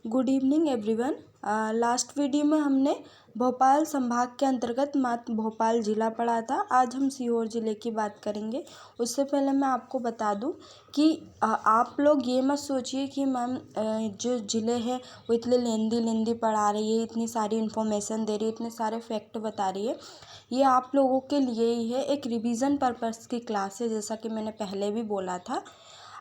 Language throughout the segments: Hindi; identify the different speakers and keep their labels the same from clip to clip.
Speaker 1: Good evening everyone. Last video में हमने भोपाल संभाग के अंतर्गत मात्र भोपाल ज़िला पढ़ा था। आज हम सीहोर ज़िले की बात करेंगे। उससे पहले मैं आपको बता दूं कि आप लोग ये मत सोचिए कि मैम जो ज़िले हैं वो इतने लेंदी पढ़ा रही है, इतनी सारी इन्फॉर्मेशन दे रही है, इतने सारे फैक्ट बता रही है। ये आप लोगों के लिए ही है, एक रिवीजन पर्पस की क्लास है, जैसा कि मैंने पहले भी बोला था।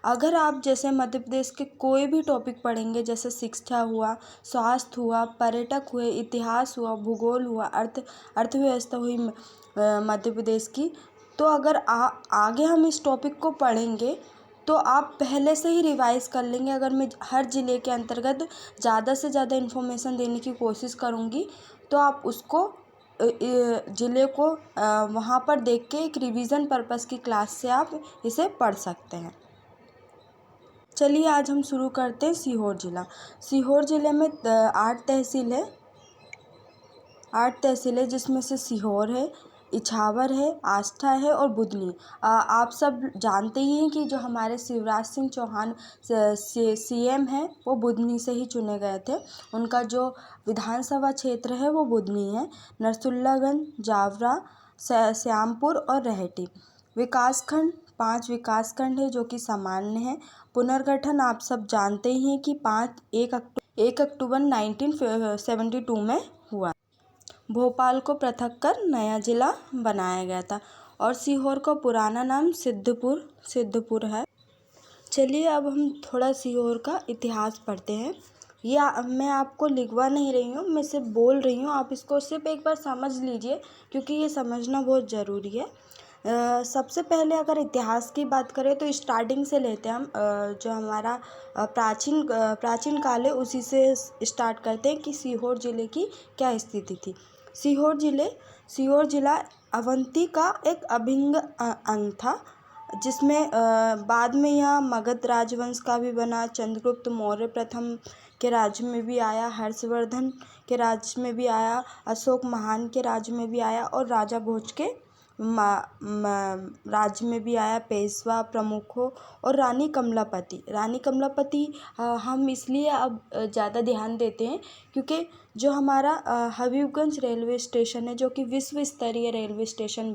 Speaker 1: अगर आप जैसे मध्य प्रदेश के कोई भी टॉपिक पढ़ेंगे, जैसे शिक्षा हुआ, स्वास्थ्य हुआ, पर्यटक हुए, इतिहास हुआ, भूगोल हुआ, अर्थव्यवस्था हुई मध्य प्रदेश की, तो अगर आगे हम इस टॉपिक को पढ़ेंगे तो आप पहले से ही रिवाइज कर लेंगे। अगर मैं हर ज़िले के अंतर्गत ज़्यादा से ज़्यादा इन्फॉर्मेशन देने की कोशिश करूँगी तो आप उसको ज़िले को वहाँ पर देख के एक रिवीजन पर्पस की क्लास से आप इसे पढ़ सकते हैं। चलिए आज हम शुरू करते हैं सीहोर ज़िला। सीहोर ज़िले में 8 तहसील है जिसमें से सीहोर है, इछावर है, आष्टा है और बुधनी। आप सब जानते ही हैं कि जो हमारे शिवराज सिंह चौहान सीएम हैं वो बुधनी से ही चुने गए थे। उनका जो विधानसभा क्षेत्र है वो बुधनी है। नरसुल्लागंज, जावरा, श्यामपुर और रहेटी। विकासखंड 5 विकासखंड है जो कि सामान्य है। पुनर्गठन आप सब जानते ही हैं कि 1 अक्टूबर 1972 में हुआ। भोपाल को पृथक कर नया जिला बनाया गया था और सीहोर का पुराना नाम सिद्धपुर है। चलिए अब हम थोड़ा सीहोर का इतिहास पढ़ते हैं। मैं आपको लिखवा नहीं रही हूँ, मैं सिर्फ बोल रही हूँ। आप इसको सिर्फ एक बार समझ लीजिए क्योंकि ये समझना बहुत ज़रूरी है। सबसे पहले अगर इतिहास की बात करें तो स्टार्टिंग से लेते हैं हम। जो हमारा प्राचीन काल है उसी से स्टार्ट करते हैं कि सीहोर ज़िले की क्या स्थिति थी। सीहोर ज़िला अवंती का एक अभिन्न अंग था, जिसमें बाद में यह मगध राजवंश का भी बना। चंद्रगुप्त मौर्य प्रथम के राज्य में भी आया, हर्षवर्धन के राज्य में भी आया, अशोक महान के राज्य में भी आया और राजा भोज के राज्य में भी आया। पेशवा प्रमुखों और रानी कमलापति हम इसलिए अब ज़्यादा ध्यान देते हैं क्योंकि जो हमारा हबीबगंज रेलवे स्टेशन है, जो कि विश्व स्तरीय रेलवे स्टेशन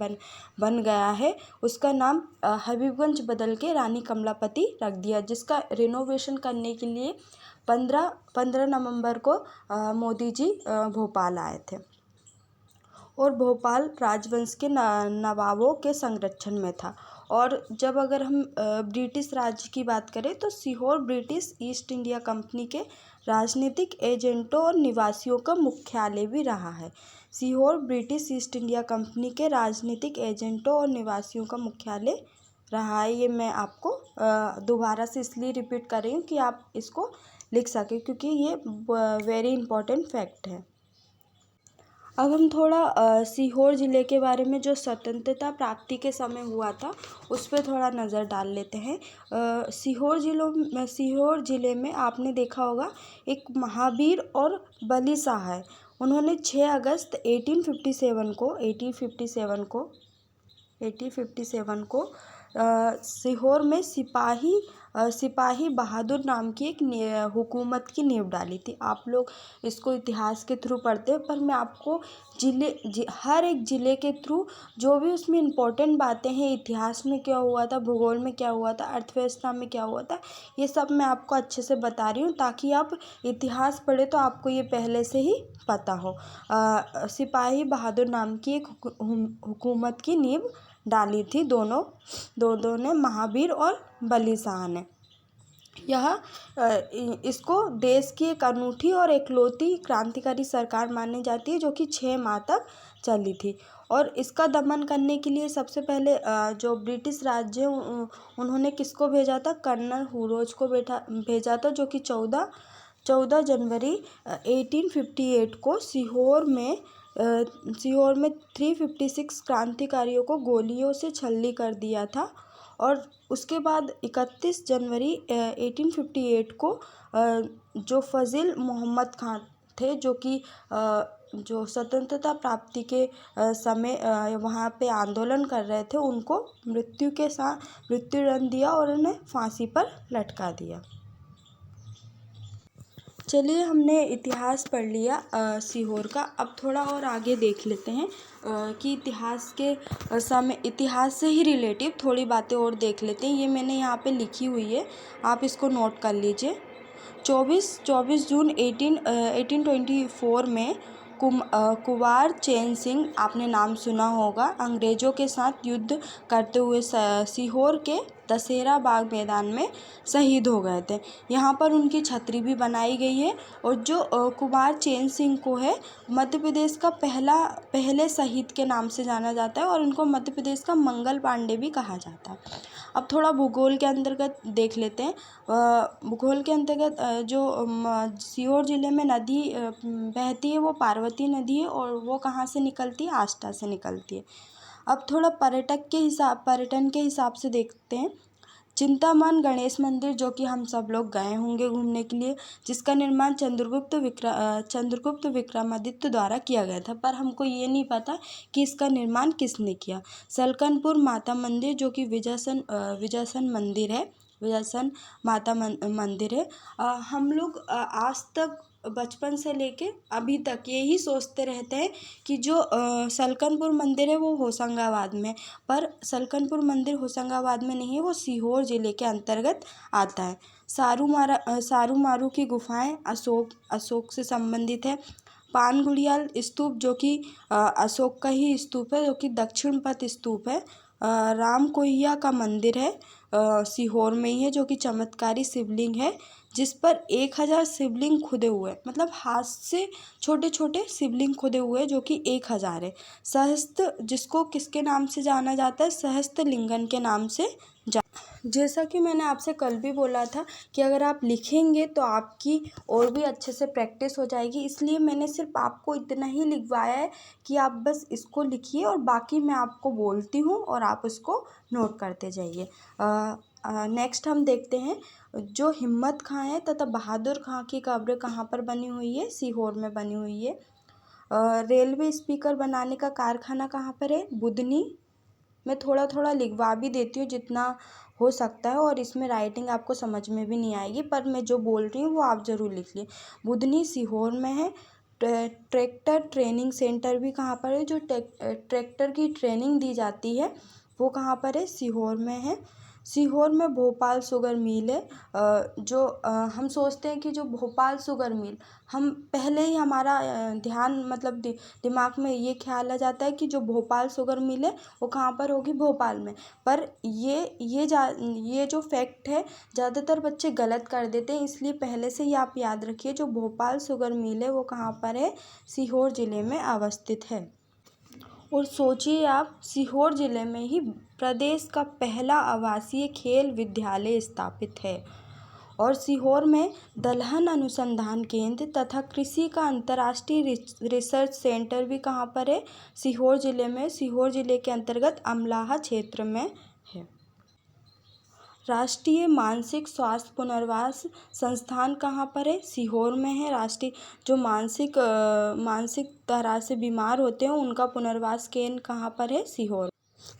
Speaker 1: बन गया है, उसका नाम हबीबगंज बदल के रानी कमलापति रख दिया, जिसका रिनोवेशन करने के लिए 15 नवंबर को मोदी जी भोपाल आए थे और भोपाल राजवंश के नवाबों के संरक्षण में था। और जब अगर हम ब्रिटिश राज्य की बात करें तो Sehore British east India company के राजनीतिक एजेंटों और निवासियों का मुख्यालय भी रहा है। Sehore British east India company के राजनीतिक एजेंटों और निवासियों का मुख्यालय रहा है। ये मैं आपको दोबारा से इसलिए रिपीट कर रही हूँ कि आप इसको लिख सकें क्योंकि ये वेरी इंपॉर्टेंट फैक्ट है। अब हम थोड़ा सीहोर ज़िले के बारे में जो स्वतंत्रता प्राप्ति के समय हुआ था उस पर थोड़ा नज़र डाल लेते हैं। सीहोर ज़िले में आपने देखा होगा एक महावीर और बली शाह है। उन्होंने 6 अगस्त 1857 को सीहोर में सिपाही बहादुर नाम की एक हुकूमत की नींव डाली थी। आप लोग इसको इतिहास के थ्रू पढ़ते हैं, पर मैं आपको हर एक ज़िले के थ्रू जो भी उसमें इम्पोर्टेंट बातें हैं, इतिहास में क्या हुआ था, भूगोल में क्या हुआ था, अर्थव्यवस्था में क्या हुआ था, ये सब मैं आपको अच्छे से बता रही हूँ ताकि आप इतिहास पढ़े तो आपको ये पहले से ही पता हो। सिपाही बहादुर नाम की एक हुकूमत की नींव डाली थी दोनों ने, महावीर और बली शाह ने। इसको देश की एक अनूठी और इकलौती क्रांतिकारी सरकार मानी जाती है जो कि 6 माह तक चली थी। और इसका दमन करने के लिए सबसे पहले जो ब्रिटिश राज्य उन्होंने किसको भेजा था? कर्नल हुरोज को भेजा था, जो कि 14 जनवरी 1858 को सीहोर में 356 क्रांतिकारियों को गोलियों से छल्ली कर दिया था। और उसके बाद 31 जनवरी 1858 को जो फजील मोहम्मद खान थे, जो कि जो स्वतंत्रता प्राप्ति के समय वहाँ पे आंदोलन कर रहे थे, उनको मृत्युदंड दिया और उन्हें फांसी पर लटका दिया। चलिए, हमने इतिहास पढ़ लिया सीहोर का। अब थोड़ा और आगे देख लेते हैं कि इतिहास के समय इतिहास से ही रिलेटिव थोड़ी बातें और देख लेते हैं। ये मैंने यहाँ पे लिखी हुई है, आप इसको नोट कर लीजिए। 24 जून 1824 में कुंवर चैन सिंह, आपने नाम सुना होगा, अंग्रेज़ों के साथ युद्ध करते हुए सीहोर के दशहरा बाग मैदान में शहीद हो गए थे। यहाँ पर उनकी छतरी भी बनाई गई है। और जो कुंवर चैन सिंह को है, मध्य प्रदेश का पहले शहीद के नाम से जाना जाता है और उनको मध्य प्रदेश का मंगल पांडे भी कहा जाता है। अब थोड़ा भूगोल के अंतर्गत देख लेते हैं। भूगोल के अंतर्गत जो सीहोर ज़िले में नदी बहती है वो पार्वती नदी है, और वो कहाँ से निकलती है? आष्टा से निकलती है। अब थोड़ा पर्यटन के हिसाब से देखते हैं। चिंतामन गणेश मंदिर, जो कि हम सब लोग गए होंगे घूमने के लिए, जिसका निर्माण चंद्रगुप्त विक्रमादित्य द्वारा किया गया था, पर हमको ये नहीं पता कि इसका निर्माण किसने किया। सलकनपुर माता मंदिर, जो कि विजयसन मंदिर है, विजयसन माता मंदिर है। हम लोग आज तक बचपन से लेके अभी तक यही सोचते रहते हैं कि जो सलकनपुर मंदिर है वो होशंगाबाद में, पर सलकनपुर मंदिर होशंगाबाद में नहीं है, वो सीहोर ज़िले के अंतर्गत आता है। सारू मारू की गुफाएं अशोक से संबंधित है। पानगुड़ियाल स्तूप, जो कि अशोक का ही स्तूप है, जो कि दक्षिण पथ स्तूप है। राम कोहिया का मंदिर है, सीहोर में ही है, जो कि चमत्कारी शिवलिंग है, जिस पर 1000 शिवलिंग खुदे हुए, मतलब हाथ से छोटे छोटे शिवलिंग खुदे हुए, जो कि 1000 है। सहस्त्र, जिसको किसके नाम से जाना जाता है? सहस्त्रलिंगन के नाम से। जैसा कि मैंने आपसे कल भी बोला था कि अगर आप लिखेंगे तो आपकी और भी अच्छे से प्रैक्टिस हो जाएगी, इसलिए मैंने सिर्फ आपको इतना ही लिखवाया है कि आप बस इसको लिखिए, और बाकी मैं आपको बोलती हूँ और आप उसको नोट करते जाइए। नेक्स्ट हम देखते हैं, जो हिम्मत खां है तथा बहादुर खां की कब्र कहाँ पर बनी हुई है? सीहोर में बनी हुई है। रेलवे स्पीकर बनाने का कारखाना कहाँ पर है? बुधनी। मैं थोड़ा थोड़ा लिखवा भी देती हूँ जितना हो सकता है, और इसमें राइटिंग आपको समझ में भी नहीं आएगी, पर मैं जो बोल रही हूँ वो आप ज़रूर लिख लिए। बुधनी सीहोर में है। ट्रैक्टर ट्रेनिंग सेंटर भी कहाँ पर है? जो ट्रैक्टर की ट्रेनिंग दी जाती है वो कहाँ पर है? सीहोर में है। सीहोर में भोपाल शुगर मिल है। जो हम सोचते हैं कि जो भोपाल शुगर मिल, हम पहले ही हमारा ध्यान, मतलब दिमाग में ये ख्याल आ जाता है कि जो भोपाल शुगर मिल है वो कहाँ पर होगी? भोपाल में। पर ये जो फैक्ट है, ज़्यादातर बच्चे गलत कर देते हैं, इसलिए पहले से ही आप याद रखिए, जो भोपाल शुगर मिल है वो कहाँ पर है? सीहोर ज़िले में अवस्थित है। और सोचिए आप, सीहोर ज़िले में ही प्रदेश का पहला आवासीय खेल विद्यालय स्थापित है। और सीहोर में दलहन अनुसंधान केंद्र तथा कृषि का अंतर्राष्ट्रीय रिसर्च सेंटर भी कहाँ पर है? सीहोर ज़िले में। सीहोर ज़िले के अंतर्गत अमलाहा क्षेत्र में है। राष्ट्रीय मानसिक स्वास्थ्य पुनर्वास संस्थान कहाँ पर है? सीहोर में है। राष्ट्रीय जो मानसिक तरह से बीमार होते हैं उनका पुनर्वास केंद्र कहाँ पर है? सीहोर।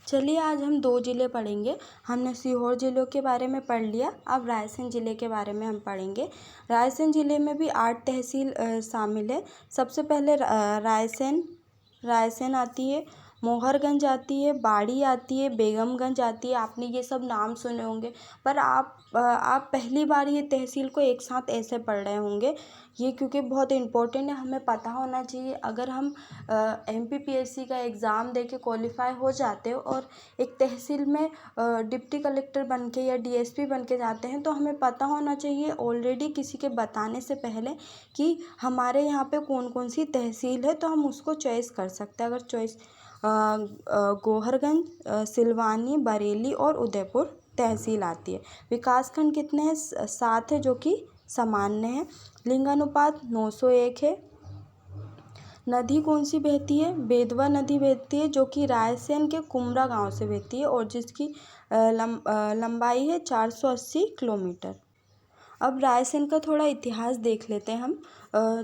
Speaker 1: चलिए, आज हम 2 ज़िले पढ़ेंगे। हमने सीहोर ज़िले के बारे में पढ़ लिया, अब रायसेन ज़िले के बारे में हम पढ़ेंगे। रायसेन ज़िले में भी 8 तहसील शामिल है। सबसे पहले रायसेन आती है, मोहरगंज आती है, बाड़ी आती है, बेगमगंज आती है। आपने ये सब नाम सुने होंगे, पर आप पहली बार ये तहसील को एक साथ ऐसे पढ़ रहे होंगे। ये क्योंकि बहुत इम्पोर्टेंट है, हमें पता होना चाहिए। अगर हम MPPSC का एग्ज़ाम दे के क्वालिफाई हो जाते हो और एक तहसील में डिप्टी कलेक्टर बन के या DSP बन के जाते हैं, तो हमें पता होना चाहिए ऑलरेडी किसी के बताने से पहले कि हमारे यहाँ पे कौन कौन सी तहसील है, तो हम उसको चॉइस कर सकते हैं। अगर चॉइस गोहरगंज, सिलवानी, बरेली और उदयपुर तहसील आती है। विकासखंड कितने हैं? 7 है, जो कि सामान्य है। लिंगानुपात 901 है। नदी कौन सी बहती है? बेतवा नदी बहती है, जो कि रायसेन के कुमरा गांव से बहती है, और जिसकी लंबाई है 480 किलोमीटर। अब रायसेन का थोड़ा इतिहास देख लेते हैं हम।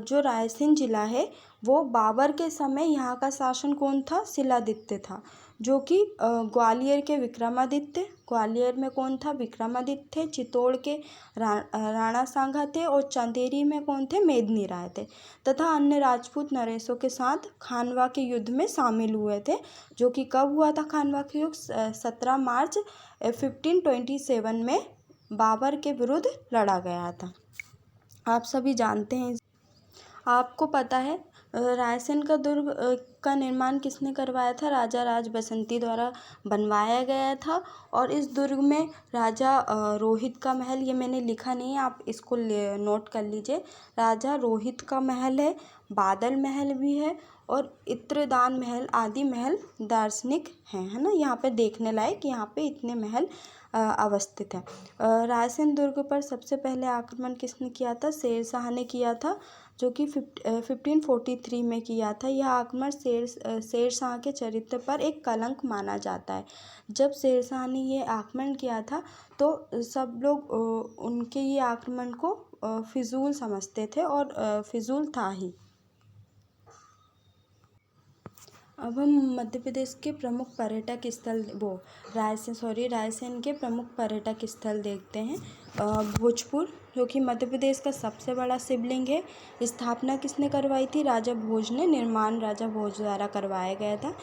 Speaker 1: जो रायसेन जिला है वो बाबर के समय यहाँ का शासन कौन था? शिलादित्य था। जो कि ग्वालियर के विक्रमादित्य, ग्वालियर में कौन था, विक्रमादित्य थे। चित्तौड़ के राणा सांगा थे और चंदेरी में कौन थे, मेदिनी राय थे। तथा अन्य राजपूत नरेशों के साथ खानवा के युद्ध में शामिल हुए थे, जो कि कब हुआ था खानवा के युद्ध, 17 मार्च 1527 में बाबर के विरुद्ध लड़ा गया था। आप सभी जानते हैं। आपको पता है रायसेन का दुर्ग का निर्माण किसने करवाया था, राजा राज बसंती द्वारा बनवाया गया था। और इस दुर्ग में राजा रोहित का महल, ये मैंने लिखा नहीं है, आप इसको नोट कर लीजिए। राजा रोहित का महल है, बादल महल भी है और इत्रदान महल आदि महल दार्शनिक हैं, है ना। यहाँ पे देखने लायक, यहाँ पे इतने महल अवस्थित है। रायसेन दुर्ग पर सबसे पहले आक्रमण किसने किया था, शेरशाह ने किया था, जो कि 1543 में किया था। यह आक्रमण शेरशाह के चरित्र पर एक कलंक माना जाता है। जब शेरशाह ने ये आक्रमण किया था तो सब लोग उनके ये आक्रमण को फिजूल समझते थे और फिजूल था ही। अब हम मध्य प्रदेश के प्रमुख पर्यटक स्थल रायसेन के प्रमुख पर्यटक स्थल देखते हैं। भोजपुर, जो कि मध्य प्रदेश का सबसे बड़ा शिवलिंग है। स्थापना किसने करवाई थी, राजा भोज ने। निर्माण राजा भोज द्वारा करवाया गया था।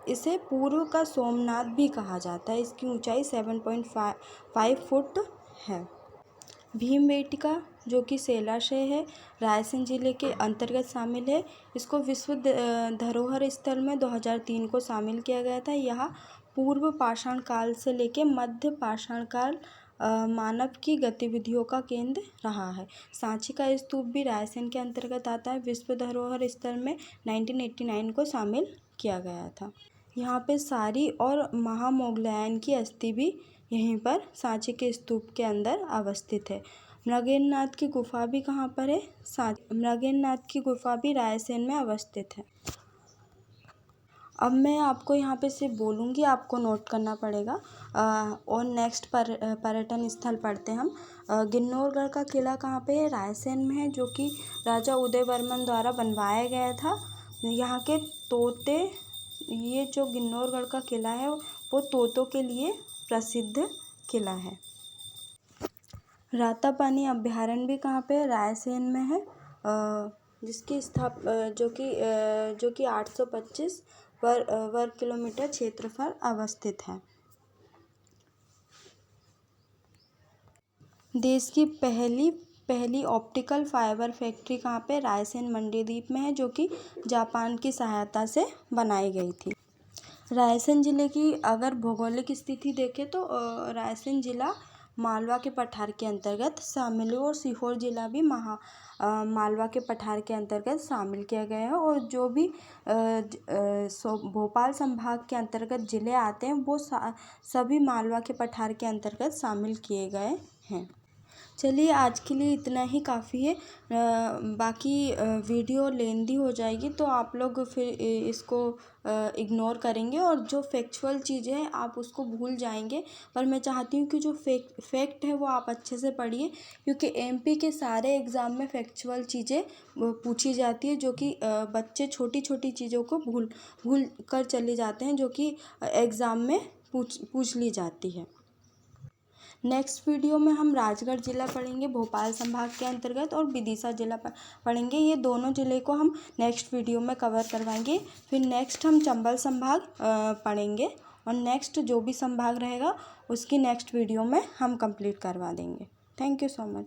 Speaker 1: इसे पूर्व का सोमनाथ भी कहा जाता है। इसकी ऊंचाई 7.5 फुट है। भीमबेटका, जो कि शैलाशय है, रायसेन जिले के अंतर्गत शामिल है। इसको विश्व धरोहर स्थल में 2003 को शामिल किया गया था। यह पूर्व पाषाण काल से लेकर मध्य पाषाण काल मानव की गतिविधियों का केंद्र रहा है। सांची का स्तूप भी रायसेन के अंतर्गत आता है। विश्व धरोहर स्थल में 1989 को शामिल किया गया था। यहाँ पे सारी और महामोगलायन की अस्थि भी यहीं पर सांची के स्तूप के अंदर अवस्थित है। मृगेंद्रनाथ की गुफा भी कहाँ पर है, मृगेंद्रनाथ की गुफा भी रायसेन में अवस्थित है। अब मैं आपको यहाँ पे सिर्फ बोलूँगी, आपको नोट करना पड़ेगा। और नेक्स्ट पर्यटन स्थल पढ़ते हैं हम। गिन्नौरगढ़ का किला कहाँ पे है, रायसेन में है, जो कि राजा उदयवर्मन द्वारा बनवाया गया था। यहाँ के तोते, ये जो गिन्नौरगढ़ का किला है वो तोतों के लिए प्रसिद्ध किला है। रातापानी अभयारण्य भी कहाँ पे है, रायसेन में है, जिसकी जो कि 825 वर्ग किलोमीटर क्षेत्रफल अवस्थित है। देश की पहली ऑप्टिकल फाइबर फैक्ट्री कहाँ पे, रायसेन मंडीदीप में है, जो कि जापान की सहायता से बनाई गई थी। रायसेन जिले की अगर भौगोलिक स्थिति देखें तो रायसेन जिला मालवा के पठार के अंतर्गत शामिल है और सीहोर जिला भी मालवा के पठार के अंतर्गत शामिल किया गया है। और जो भी भोपाल संभाग के अंतर्गत जिले आते हैं वो सभी मालवा के पठार के अंतर्गत शामिल किए गए हैं। चलिए, आज के लिए इतना ही काफ़ी है। बाकी वीडियो लेंदी हो जाएगी तो आप लोग फिर इसको इग्नोर करेंगे और जो फैक्चुअल चीज़ें हैं आप उसको भूल जाएंगे। पर मैं चाहती हूँ कि जो फैक्ट है वो आप अच्छे से पढ़िए, क्योंकि एमपी के सारे एग्ज़ाम में फैक्चुअल चीज़ें पूछी जाती है, जो कि बच्चे छोटी छोटी चीज़ों को भूल कर चले जाते हैं, जो कि एग्ज़ाम में पूछ ली जाती है। नेक्स्ट वीडियो में हम राजगढ़ ज़िला पढ़ेंगे भोपाल संभाग के अंतर्गत, और विदिशा ज़िला पढ़ेंगे। ये दोनों ज़िले को हम नेक्स्ट वीडियो में कवर करवाएंगे। फिर नेक्स्ट हम चंबल संभाग पढ़ेंगे और नेक्स्ट जो भी संभाग रहेगा उसकी नेक्स्ट वीडियो में हम कंप्लीट करवा देंगे। Thank you so much.